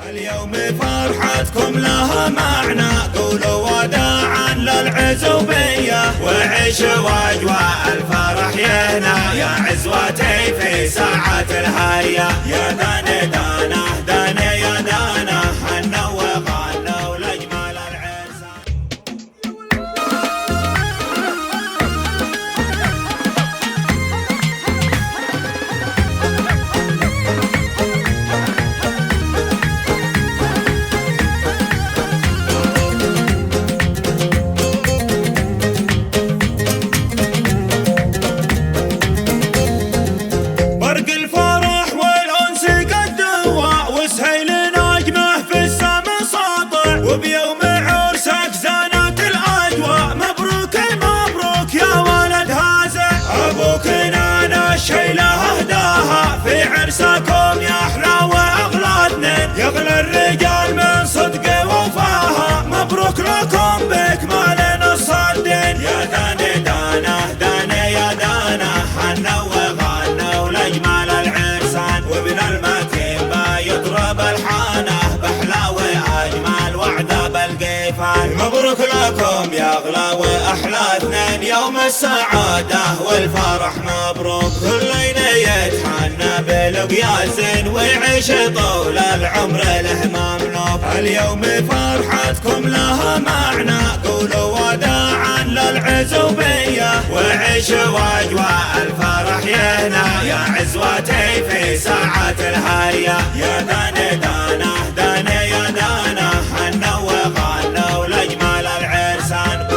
اليوم فرحتكم لها معنى، قولوا وداعا للعزوبية وعيشوا أجواء الفرح يهنا، يا عزوتي في ساعة الهيا. يا داني دانا داني يا دانا، حنا وغنوا لأجمل العرسان. وبيوم عرسك زانت الأجواء، مبروك مبروك يا ولد هذا، أبوك نانا الشيلة أهداها في عرسكم يا أحلى وأغلى اثنين، يغلى الرجال من صدق وفاها، مبروك لكم بإكمال نص الدين. يا داني دانا داني يا دانا، حنا وغنوا لأجمل العرسان، وابن المكيبة يضرب الحانة بحلاوة أجمل وعذاب القيفان. مبروك لكم يا أغلى وأحلى اثنين، يوم السعادة والفرح مبروك، كل يتحنى بلقيا زين ويعيش طول العمر له مملوك. اليوم فرحتكم لها معنى، قولوا وداعا للعزوبية وعيشوا أجواء الفرح يهنا، يا عزوتي في ساعة الهيا. يا داني دانا داني يا دانا، حنا وغنوا لأجمل العرسان.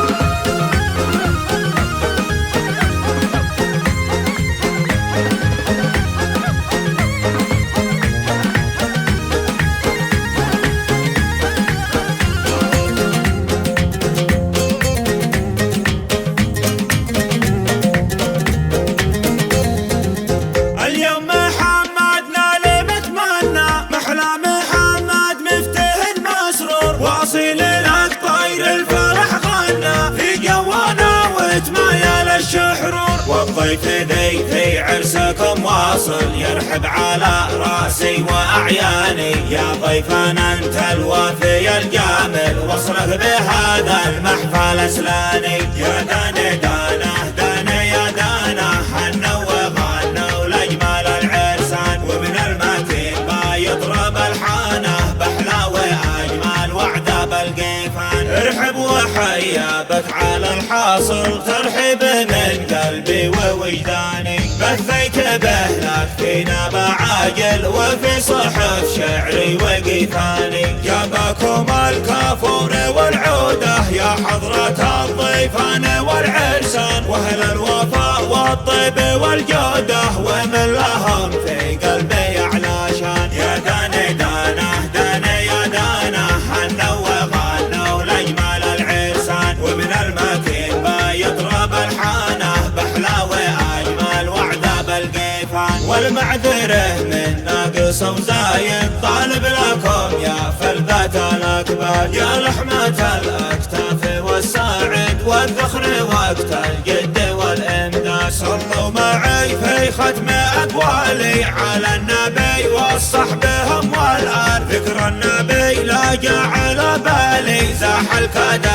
اليوم محمدنا اللي بتمنى، محلى محمد مفتاح المسرور، واصيل لك طير الفرح غنى في جوانا وتمايل الشحرور، والضيف ذي في عرسكم واصل يرحب على راسي واعياني، يا ضيفنا انت الوافي الجامل وصلك بهذا المحفل اسلاني. يا داني دانا داني يا دانا، حنا وغنوا لأجمل العرسان، وابن المكيبة يضرب الحانة بحلاوة أجمل وعذاب القيفان. ارحب وحيا بك على الحاصل، ترحب من قلبي ووجداني، بثيت بهلك فينا بعاجل وفي صحف شعري وقيفاني، جابكم الكافور والعودة يا حضرة الضيفان والعرسان، واهل الوفاء والطيب والجودة ومن لهم في قلبي علشان. يا داني دانا داني يا دانا، حنا وغنوا لأجمل العرسان، وابن المكيبة يضرب الحانة بحلاوة أجمل وعذاب القيفان. والمعذرة من ناقص وزايد طالب لكم يا فلذة الأكباد، يا لحمة الأكتاف والساعد والذخر وقت الجد والإمداد، صلوا معي في ختم أقوالي على النبي والصحب هم والآل، ذكر النبي لا جعل بالي زاح الكدر